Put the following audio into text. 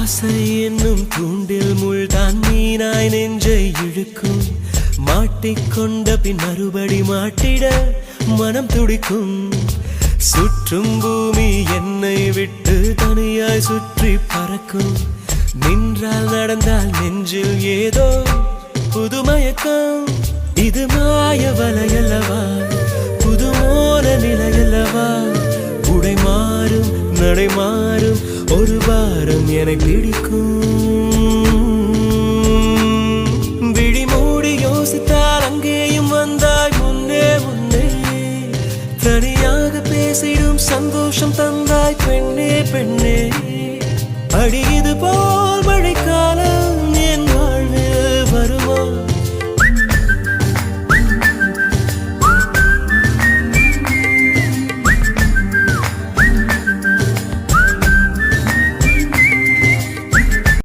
ஆசை என்னும் தூண்டில் முள்தான் மீனாய் நெஞ்சை இழுக்கும். மாட்டிக்கொண்ட பின் மறுபடி மாட்டிட மனம் துடிக்கும். சுற்றும் பூமி என்னை விட்டு தனியாய் சுற்றி பறக்கும். நின்றால் நடந்தால் நெஞ்சில் ஏதோ புதுமயக்கம். இது மாய வலையல்லவா, புதுமோன நிலையல்லவா. உடை மாறும் நடை மாறும் ஒரு வாரம் என்னை பிடிக்கும். விழி மூடி யோசித்தால் அங்கேயும் வந்தாய் முன்னே முன்னே. தனியாக பேசிடும் சந்தோஷம் தந்தாய் பெண்ணே பெண்ணே. அடி இது போ